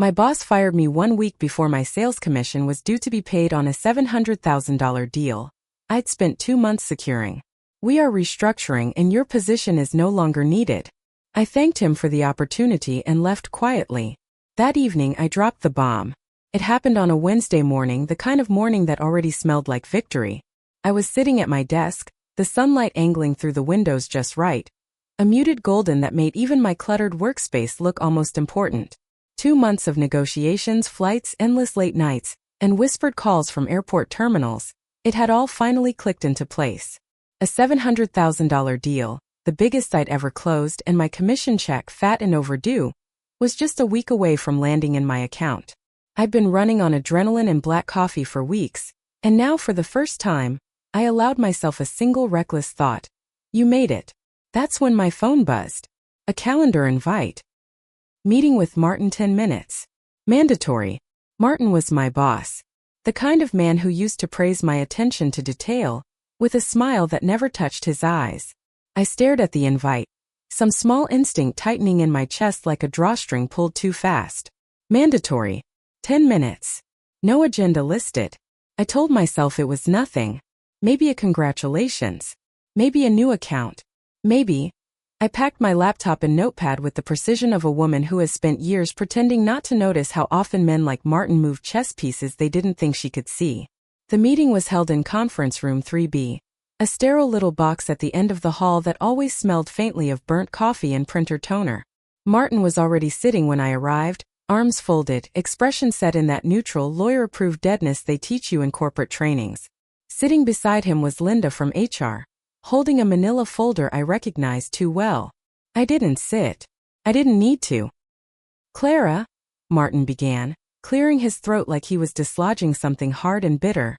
My boss fired me 1 week before my sales commission was due to be paid on a $700,000 deal I'd spent 2 months securing. We are restructuring and your position is no longer needed. I thanked him for the opportunity and left quietly. That evening I dropped the bomb. It happened on a Wednesday morning, the kind of morning that already smelled like victory. I was sitting at my desk, the sunlight angling through the windows just right, a muted golden that made even my cluttered workspace look almost important. 2 months of negotiations, flights, endless late nights, and whispered calls from airport terminals. It had all finally clicked into place. A $700,000 deal, the biggest I'd ever closed, and my commission check, fat and overdue, was just a week away from landing in my account. I'd been running on adrenaline and black coffee for weeks, and now for the first time, I allowed myself a single reckless thought. You made it. That's when my phone buzzed. A calendar invite. Meeting with Martin 10 minutes. Mandatory. Martin was my boss. The kind of man who used to praise my attention to detail, with a smile that never touched his eyes. I stared at the invite, some small instinct tightening in my chest like a drawstring pulled too fast. Mandatory. 10 minutes. No agenda listed. I told myself it was nothing. Maybe a congratulations. Maybe a new account. Maybe. I packed my laptop and notepad with the precision of a woman who has spent years pretending not to notice how often men like Martin moved chess pieces they didn't think she could see. The meeting was held in Conference Room 3B, a sterile little box at the end of the hall that always smelled faintly of burnt coffee and printer toner. Martin was already sitting when I arrived, arms folded, expression set in that neutral, lawyer-approved deadness they teach you in corporate trainings. Sitting beside him was Linda from HR, holding a manila folder I recognized too well. I didn't sit. I didn't need to. Clara, Martin began, clearing his throat like he was dislodging something hard and bitter.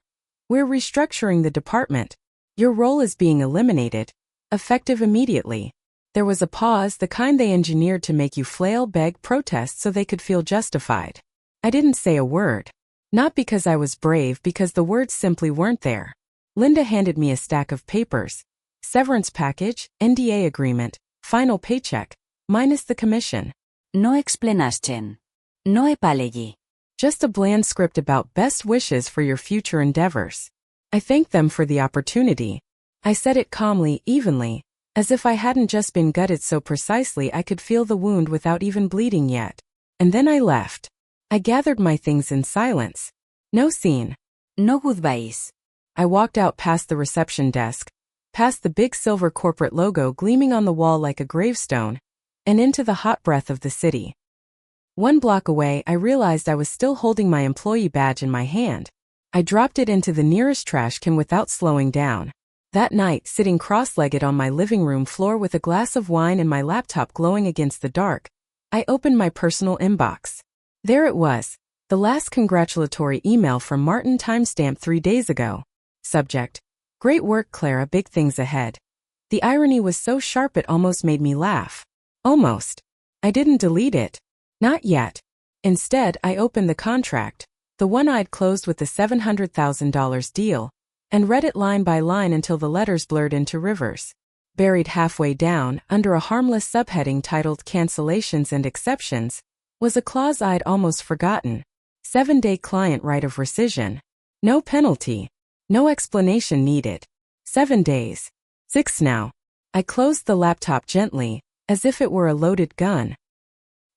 We're restructuring the department. Your role is being eliminated, effective immediately. There was a pause, the kind they engineered to make you flail, beg, protest so they could feel justified. I didn't say a word. Not because I was brave, because the words simply weren't there. Linda handed me a stack of papers. Severance package, NDA agreement, final paycheck, minus the commission. No explanaschen. No apology. Just a bland script about best wishes for your future endeavors. I thanked them for the opportunity. I said it calmly, evenly, as if I hadn't just been gutted so precisely I could feel the wound without even bleeding yet. And then I left. I gathered my things in silence. No scene. No goodbyes. I walked out past the reception desk, past the big silver corporate logo gleaming on the wall like a gravestone, and into the hot breath of the city. 1 block away, I realized I was still holding my employee badge in my hand. I dropped it into the nearest trash can without slowing down. That night, sitting cross-legged on my living room floor with a glass of wine and my laptop glowing against the dark, I opened my personal inbox. There it was, the last congratulatory email from Martin, timestamped 3 days ago. Subject: Great work, Clara, big things ahead. The irony was so sharp it almost made me laugh. Almost. I didn't delete it. Not yet. Instead, I opened the contract, the one I'd closed with the $700,000 deal, and read it line by line until the letters blurred into rivers. Buried halfway down, under a harmless subheading titled Cancellations and Exceptions, was a clause I'd almost forgotten. 7-day client right of rescission. No penalty. No explanation needed. 7 days. 6 now. I closed the laptop gently, as if it were a loaded gun.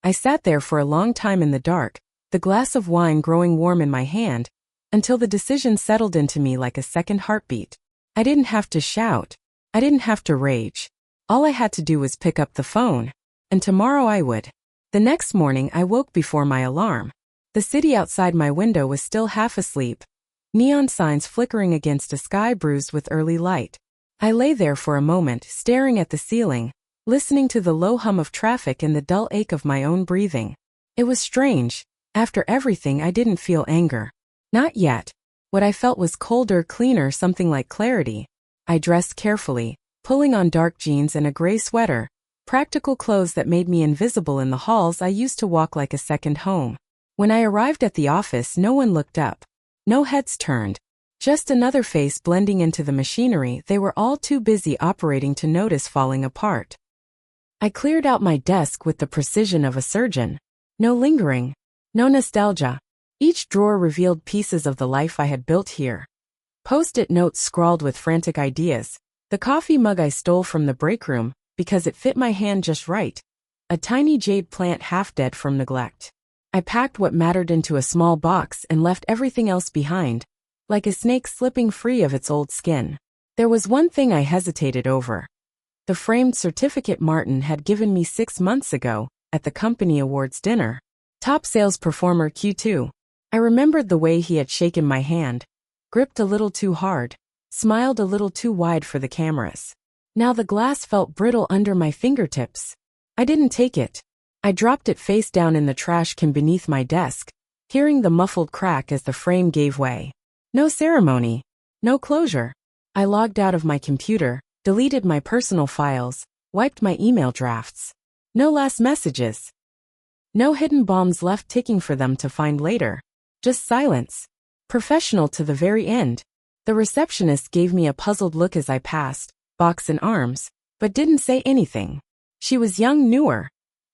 I sat there for a long time in the dark, the glass of wine growing warm in my hand, until the decision settled into me like a second heartbeat. I didn't have to shout. I didn't have to rage. All I had to do was pick up the phone. And tomorrow I would. The next morning I woke before my alarm. The city outside my window was still half asleep, neon signs flickering against a sky bruised with early light. I lay there for a moment, staring at the ceiling, listening to the low hum of traffic and the dull ache of my own breathing. It was strange. After everything, I didn't feel anger. Not yet. What I felt was colder, cleaner, something like clarity. I dressed carefully, pulling on dark jeans and a gray sweater, practical clothes that made me invisible in the halls I used to walk like a second home. When I arrived at the office, no one looked up. No heads turned. Just another face blending into the machinery they were all too busy operating to notice falling apart. I cleared out my desk with the precision of a surgeon. No lingering. No nostalgia. Each drawer revealed pieces of the life I had built here. Post-it notes scrawled with frantic ideas. The coffee mug I stole from the break room because it fit my hand just right. A tiny jade plant half dead from neglect. I packed what mattered into a small box and left everything else behind, like a snake slipping free of its old skin. There was one thing I hesitated over. The framed certificate Martin had given me 6 months ago at the company awards dinner. Top sales performer Q2. I remembered the way he had shaken my hand, gripped a little too hard, smiled a little too wide for the cameras. Now the glass felt brittle under my fingertips. I didn't take it. I dropped it face down in the trash can beneath my desk, hearing the muffled crack as the frame gave way. No ceremony. No closure. I logged out of my computer, deleted my personal files, wiped my email drafts. No last messages. No hidden bombs left ticking for them to find later. Just silence. Professional to the very end. The receptionist gave me a puzzled look as I passed, box in arms, but didn't say anything. She was young, newer.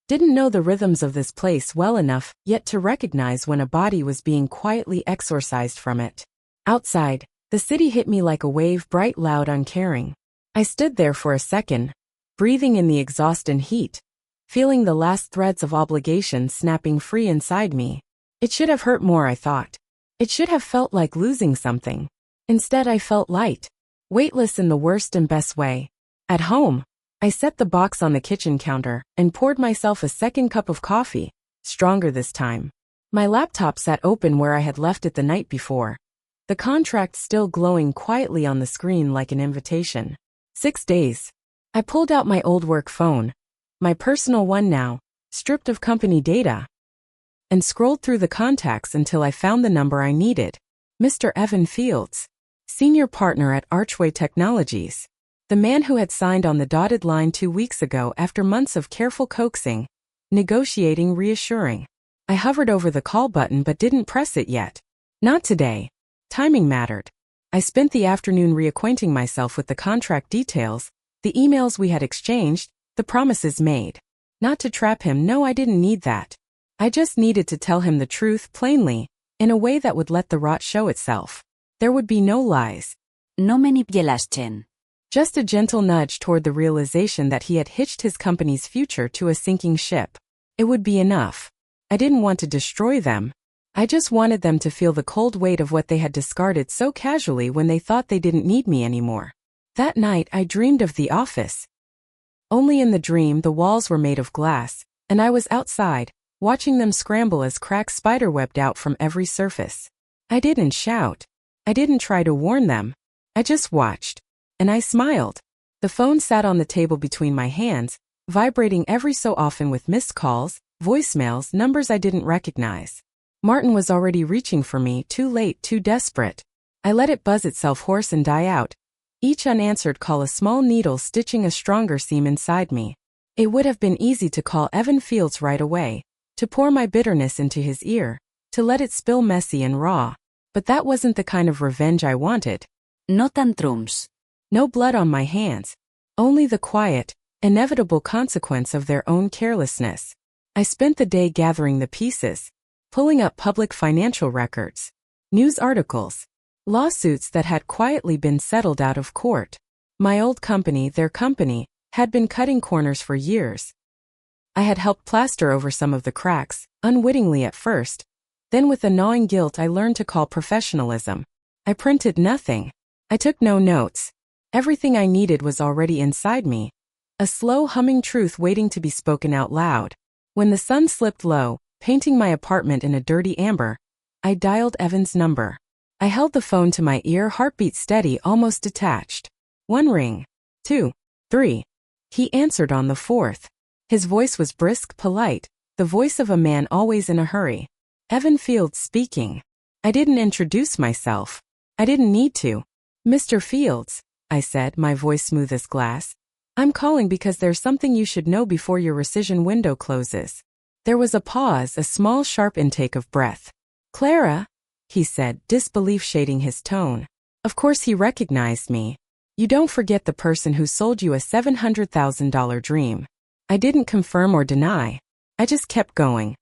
Didn't know the rhythms of this place well enough yet to recognize when a body was being quietly exorcised from it. Outside, the city hit me like a wave, bright, loud, uncaring. I stood there for a second, breathing in the exhaust and heat, feeling the last threads of obligation snapping free inside me. It should have hurt more, I thought. It should have felt like losing something. Instead, I felt light, weightless in the worst and best way. At home, I set the box on the kitchen counter and poured myself a second cup of coffee, stronger this time. My laptop sat open where I had left it the night before, the contract still glowing quietly on the screen like an invitation. 6 days. I pulled out my old work phone, my personal one now, stripped of company data, and scrolled through the contacts until I found the number I needed. Mr. Evan Fields, senior partner at Archway Technologies. The man who had signed on the dotted line 2 weeks ago after months of careful coaxing, negotiating, reassuring. I hovered over the call button but didn't press it yet. Not today. Timing mattered. I spent the afternoon reacquainting myself with the contract details, the emails we had exchanged, the promises made. Not to trap him, no, I didn't need that. I just needed to tell him the truth plainly, in a way that would let the rot show itself. There would be no lies. No manipulasten. Just a gentle nudge toward the realization that he had hitched his company's future to a sinking ship. It would be enough. I didn't want to destroy them. I just wanted them to feel the cold weight of what they had discarded so casually when they thought they didn't need me anymore. That night I dreamed of the office. Only in the dream the walls were made of glass, and I was outside, watching them scramble as cracks spiderwebbed out from every surface. I didn't shout. I didn't try to warn them. I just watched. And I smiled. The phone sat on the table between my hands, vibrating every so often with missed calls, voicemails, numbers I didn't recognize. Martin was already reaching for me, too late, too desperate. I let it buzz itself hoarse and die out, each unanswered call a small needle stitching a stronger seam inside me. It would have been easy to call Evan Fields right away, to pour my bitterness into his ear, to let it spill messy and raw. But that wasn't the kind of revenge I wanted. No tantrums. No blood on my hands. Only the quiet, inevitable consequence of their own carelessness. I spent the day gathering the pieces, pulling up public financial records, news articles, lawsuits that had quietly been settled out of court. My old company, their company, had been cutting corners for years. I had helped plaster over some of the cracks, unwittingly at first. Then with a gnawing guilt I learned to call professionalism. I printed nothing. I took no notes. Everything I needed was already inside me. A slow humming truth waiting to be spoken out loud. When the sun slipped low, painting my apartment in a dirty amber, I dialed Evan's number. I held the phone to my ear, heartbeat steady, almost detached. 1 ring. 2. 3. He answered on the 4th. His voice was brisk, polite, the voice of a man always in a hurry. Evan Fields speaking. I didn't introduce myself. I didn't need to. Mr. Fields, I said, my voice smooth as glass. I'm calling because there's something you should know before your rescission window closes. There was a pause, a small sharp intake of breath. Clara, he said, disbelief shading his tone. Of course he recognized me. You don't forget the person who sold you a $700,000 dream. I didn't confirm or deny. I just kept going.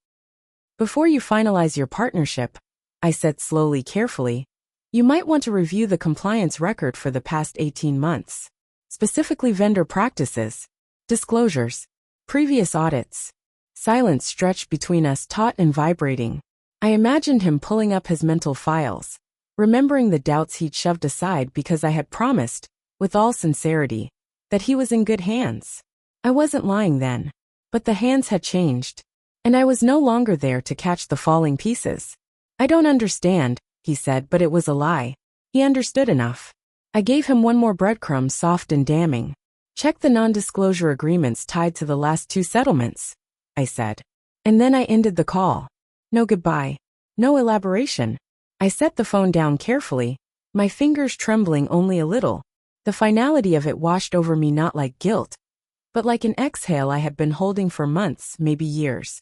Before you finalize your partnership, I said slowly, carefully, you might want to review the compliance record for the past 18 months. Specifically vendor practices, disclosures, previous audits. Silence stretched between us, taut and vibrating. I imagined him pulling up his mental files, remembering the doubts he'd shoved aside because I had promised, with all sincerity, that he was in good hands. I wasn't lying then, but the hands had changed, and I was no longer there to catch the falling pieces. I don't understand, he said, but it was a lie. He understood enough. I gave him one more breadcrumb, soft and damning. Check the non-disclosure agreements tied to the last 2 settlements, I said. And then I ended the call. No goodbye. No elaboration. I set the phone down carefully, my fingers trembling only a little. The finality of it washed over me, not like guilt, but like an exhale I had been holding for months, maybe years.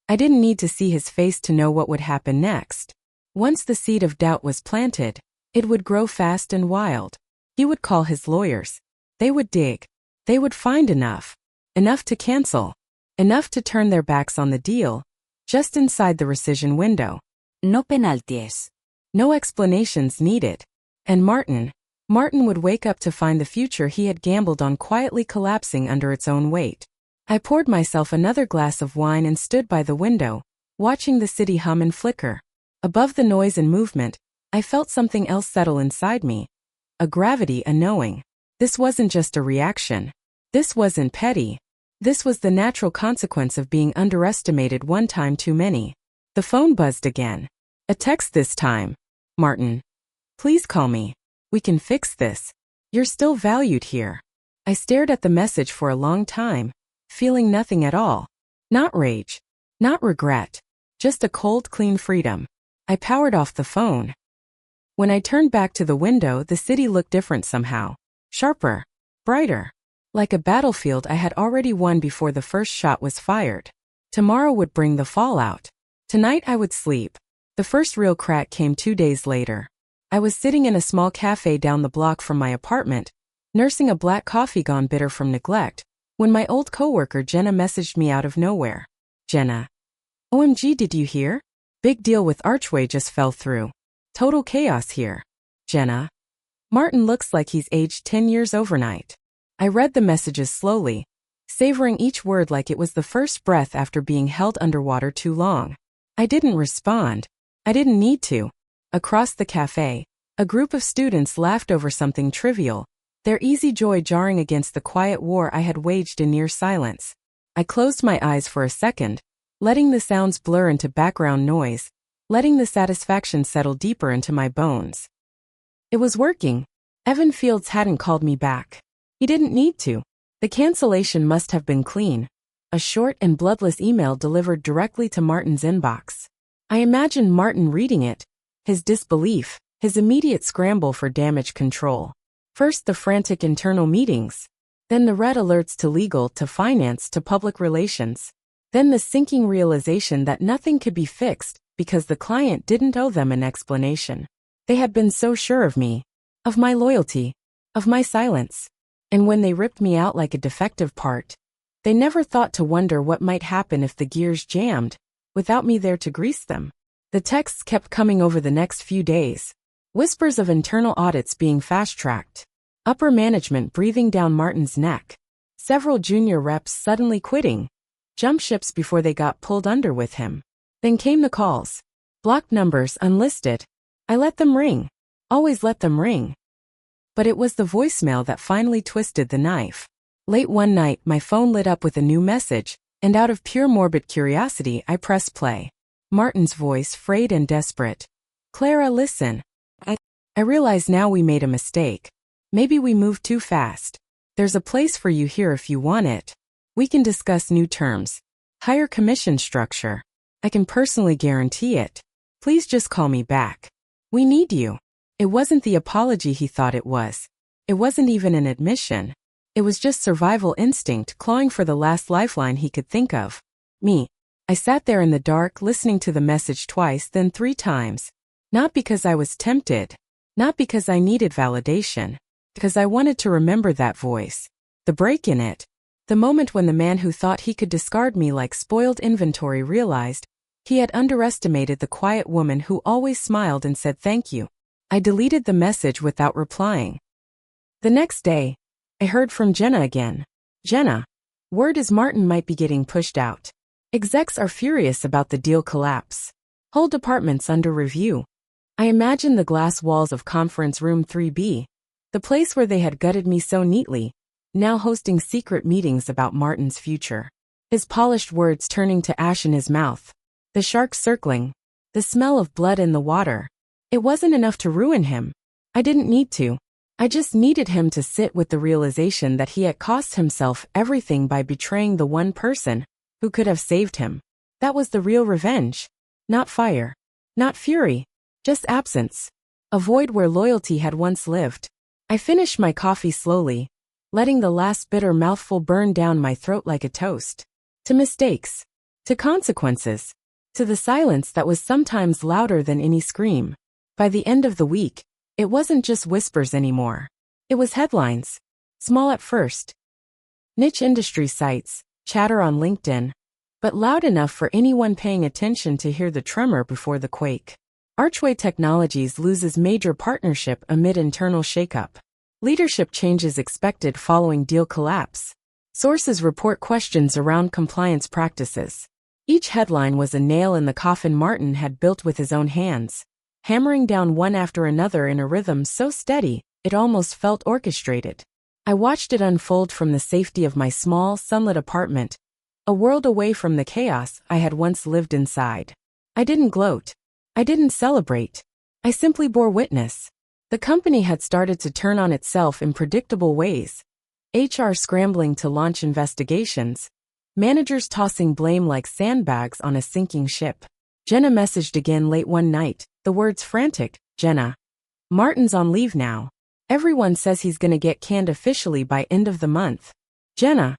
I didn't need to see his face to know what would happen next. Once the seed of doubt was planted, it would grow fast and wild. He would call his lawyers. They would dig. They would find enough. Enough to cancel. Enough to turn their backs on the deal, just inside the rescission window. No penalties. No explanations needed. And Martin would wake up to find the future he had gambled on quietly collapsing under its own weight. I poured myself another glass of wine and stood by the window, watching the city hum and flicker. Above the noise and movement, I felt something else settle inside me. A gravity, a knowing. This wasn't just a reaction. This wasn't petty. This was the natural consequence of being underestimated one time too many. The phone buzzed again. A text this time. Martin. Please call me. We can fix this. You're still valued here. I stared at the message for a long time, feeling nothing at all. Not rage. Not regret. Just a cold, clean freedom. I powered off the phone. When I turned back to the window, the city looked different somehow. Sharper. Brighter. Like a battlefield I had already won before the first shot was fired. Tomorrow would bring the fallout. Tonight I would sleep. The first real crack came 2 days later. I was sitting in a small cafe down the block from my apartment, nursing a black coffee gone bitter from neglect, when my old coworker Jenna messaged me out of nowhere. Jenna. OMG, did you hear? Big deal with Archway just fell through. Total chaos here. Jenna. Martin looks like he's aged 10 years overnight. I read the messages slowly, savoring each word like it was the first breath after being held underwater too long. I didn't respond. I didn't need to. Across the cafe, a group of students laughed over something trivial, their easy joy jarring against the quiet war I had waged in near silence. I closed my eyes for a second, letting the sounds blur into background noise, letting the satisfaction settle deeper into my bones. It was working. Evan Fields hadn't called me back. He didn't need to. The cancellation must have been clean. A short and bloodless email delivered directly to Martin's inbox. I imagined Martin reading it, his disbelief, his immediate scramble for damage control. First the frantic internal meetings, then the red alerts to legal, to finance, to public relations, then the sinking realization that nothing could be fixed because the client didn't owe them an explanation. They had been so sure of me, of my loyalty, of my silence. And when they ripped me out like a defective part, they never thought to wonder what might happen if the gears jammed, without me there to grease them. The texts kept coming over the next few days. Whispers of internal audits being fast-tracked. Upper management breathing down Martin's neck. Several junior reps suddenly quitting. Jump ships before they got pulled under with him. Then came the calls. Blocked numbers, unlisted. I let them ring. Always let them ring. But it was the voicemail that finally twisted the knife. Late one night, my phone lit up with a new message, and out of pure morbid curiosity, I pressed play. Martin's voice, frayed and desperate. Clara, listen. I realize now we made a mistake. Maybe we moved too fast. There's a place for you here if you want it. We can discuss new terms. Higher commission structure. I can personally guarantee it. Please just call me back. We need you. It wasn't the apology he thought it was. It wasn't even an admission. It was just survival instinct clawing for the last lifeline he could think of. Me. I sat there in the dark listening to the message twice, then 3 times. Not because I was tempted. Not because I needed validation. Because I wanted to remember that voice. The break in it. The moment when the man who thought he could discard me like spoiled inventory realized, He had underestimated the quiet woman who always smiled and said thank you. I deleted the message without replying. The next day, I heard from Jenna again. Jenna, word is Martin might be getting pushed out. Execs are furious about the deal collapse. Whole departments under review. I imagine the glass walls of conference room 3B, the place where they had gutted me so neatly, now hosting secret meetings about Martin's future. His polished words turning to ash in his mouth. The sharks circling. The smell of blood in the water. It wasn't enough to ruin him. I didn't need to. I just needed him to sit with the realization that he had cost himself everything by betraying the one person who could have saved him. That was the real revenge. Not fire. Not fury. Just absence. A void where loyalty had once lived. I finished my coffee slowly, letting the last bitter mouthful burn down my throat like a toast. To mistakes. To consequences. To the silence that was sometimes louder than any scream. By the end of the week, it wasn't just whispers anymore. It was headlines. Small at first. Niche industry sites, chatter on LinkedIn, but loud enough for anyone paying attention to hear the tremor before the quake. Archway Technologies loses major partnership amid internal shakeup. Leadership changes expected following deal collapse. Sources report questions around compliance practices. Each headline was a nail in the coffin Martin had built with his own hands, hammering down one after another in a rhythm so steady, it almost felt orchestrated. I watched it unfold from the safety of my small, sunlit apartment, a world away from the chaos I had once lived inside. I didn't gloat. I didn't celebrate. I simply bore witness. The company had started to turn on itself in predictable ways. HR scrambling to launch investigations. Managers tossing blame like sandbags on a sinking ship. Jenna messaged again late one night, the words frantic. Jenna. Martin's on leave now. Everyone says he's gonna get canned officially by end of the month. Jenna.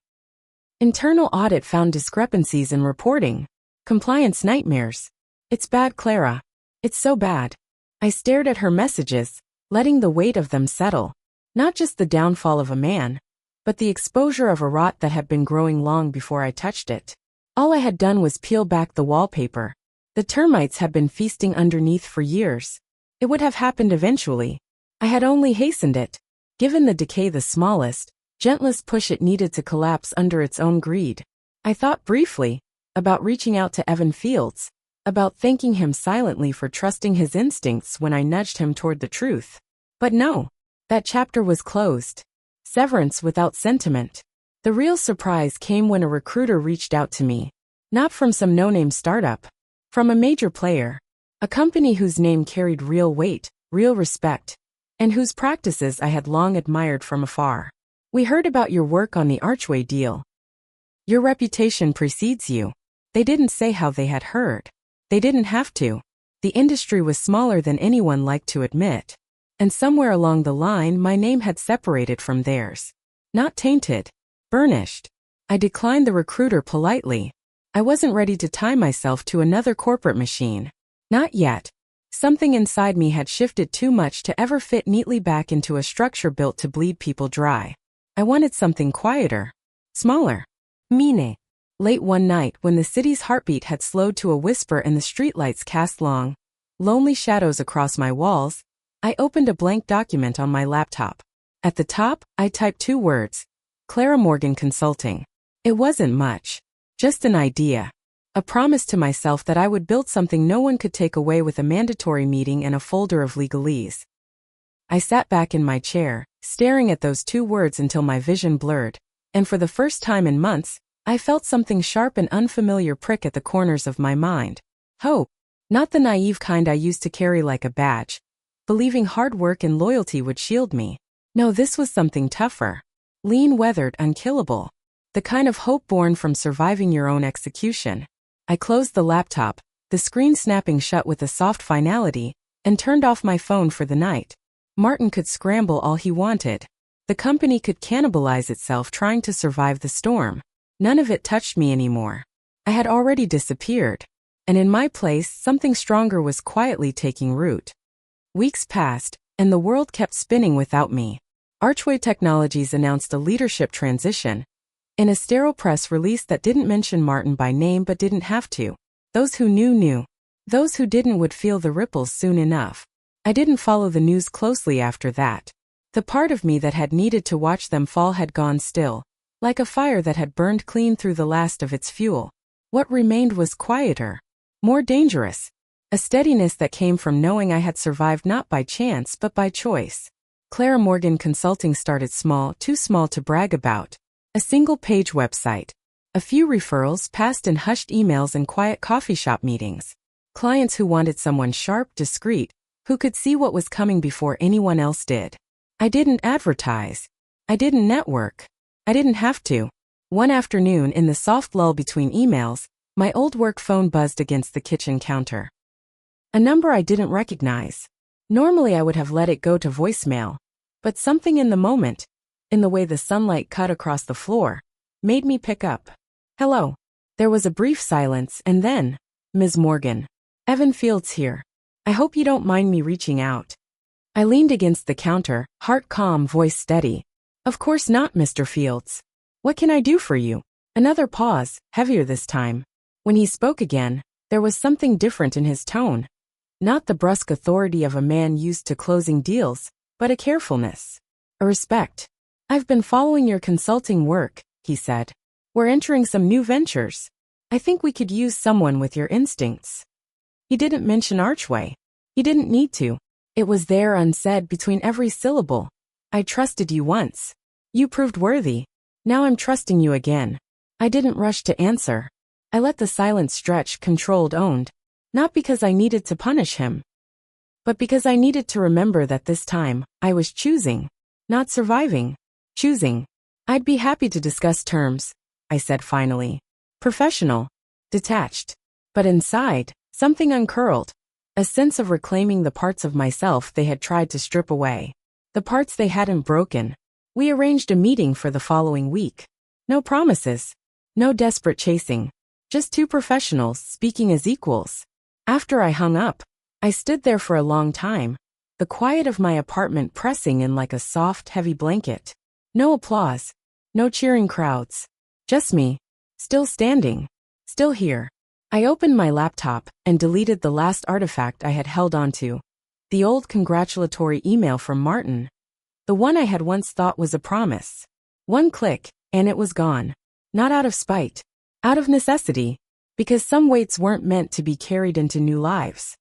Internal audit found discrepancies in reporting. Compliance nightmares. It's bad, Clara. It's so bad. I stared at her messages, letting the weight of them settle. Not just the downfall of a man, but the exposure of a rot that had been growing long before I touched it. All I had done was peel back the wallpaper. The termites had been feasting underneath for years. It would have happened eventually. I had only hastened it, given the decay the smallest, gentlest push it needed to collapse under its own greed. I thought briefly about reaching out to Evan Fields, about thanking him silently for trusting his instincts when I nudged him toward the truth. But no, that chapter was closed. Severance without sentiment. The real surprise came when a recruiter reached out to me. Not from some no-name startup. From a major player. A company whose name carried real weight, real respect, and whose practices I had long admired from afar. We heard about your work on the Archway deal. Your reputation precedes you. They didn't say how they had heard. They didn't have to. The industry was smaller than anyone liked to admit. And somewhere along the line my name had separated from theirs. Not tainted. Burnished. I declined the recruiter politely. I wasn't ready to tie myself to another corporate machine. Not yet. Something inside me had shifted too much to ever fit neatly back into a structure built to bleed people dry. I wanted something quieter. Smaller. Mine. Late one night when the city's heartbeat had slowed to a whisper and the streetlights cast long, lonely shadows across my walls, I opened a blank document on my laptop. At the top, I typed 2 words. Clara Morgan Consulting. It wasn't much. Just an idea. A promise to myself that I would build something no one could take away with a mandatory meeting and a folder of legalese. I sat back in my chair, staring at those 2 words until my vision blurred, and for the first time in months, I felt something sharp and unfamiliar prick at the corners of my mind. Hope. Not the naive kind I used to carry like a badge, believing hard work and loyalty would shield me. No, this was something tougher. Lean, weathered, unkillable. The kind of hope born from surviving your own execution. I closed the laptop, the screen snapping shut with a soft finality, and turned off my phone for the night. Martin could scramble all he wanted. The company could cannibalize itself trying to survive the storm. None of it touched me anymore. I had already disappeared. And in my place, something stronger was quietly taking root. Weeks passed, and the world kept spinning without me. Archway Technologies announced a leadership transition. In a sterile press release that didn't mention Martin by name but didn't have to. Those who knew knew. Those who didn't would feel the ripples soon enough. I didn't follow the news closely after that. The part of me that had needed to watch them fall had gone still, like a fire that had burned clean through the last of its fuel. What remained was quieter, more dangerous, a steadiness that came from knowing I had survived not by chance but by choice. Clara Morgan Consulting started small, too small to brag about. A single-page website. A few referrals passed in hushed emails and quiet coffee shop meetings. Clients who wanted someone sharp, discreet, who could see what was coming before anyone else did. I didn't advertise. I didn't network. I didn't have to. One afternoon, in the soft lull between emails, my old work phone buzzed against the kitchen counter. A number I didn't recognize. Normally I would have let it go to voicemail, but something in the moment, in the way the sunlight cut across the floor, made me pick up. Hello. There was a brief silence and then, Ms. Morgan. Evan Fields here. I hope you don't mind me reaching out. I leaned against the counter, heart calm, voice steady. Of course not, Mr. Fields. What can I do for you? Another pause, heavier this time. When he spoke again, there was something different in his tone. Not the brusque authority of a man used to closing deals, but a carefulness. A respect. I've been following your consulting work, he said. We're entering some new ventures. I think we could use someone with your instincts. He didn't mention Archway. He didn't need to. It was there unsaid between every syllable. I trusted you once. You proved worthy. Now I'm trusting you again. I didn't rush to answer. I let the silence stretch, controlled, owned. Not because I needed to punish him, but because I needed to remember that this time, I was choosing, not surviving. Choosing. I'd be happy to discuss terms, I said finally. Professional. Detached. But inside, something uncurled. A sense of reclaiming the parts of myself they had tried to strip away. The parts they hadn't broken. We arranged a meeting for the following week. No promises. No desperate chasing. Just two professionals speaking as equals. After I hung up, I stood there for a long time, the quiet of my apartment pressing in like a soft, heavy blanket. No applause. No cheering crowds. Just me. Still standing. Still here. I opened my laptop and deleted the last artifact I had held onto. The old congratulatory email from Martin. The one I had once thought was a promise. One click, and it was gone. Not out of spite. Out of necessity. Because some weights weren't meant to be carried into new lives.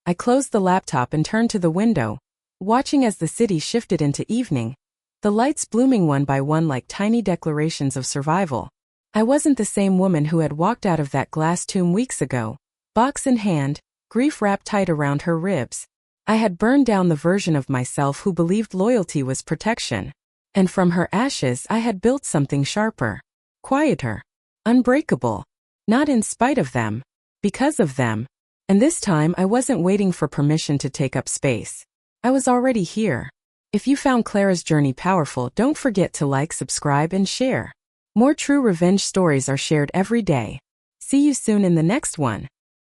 I closed the laptop and turned to the window, watching as the city shifted into evening, the lights blooming one by one like tiny declarations of survival. I wasn't the same woman who had walked out of that glass tomb weeks ago, box in hand, grief wrapped tight around her ribs. I had burned down the version of myself who believed loyalty was protection. And from her ashes I had built something sharper, quieter, unbreakable. Not in spite of them, because of them. And this time I wasn't waiting for permission to take up space. I was already here. If you found Clara's journey powerful, don't forget to like, subscribe, and share. More true revenge stories are shared every day. See you soon in the next one.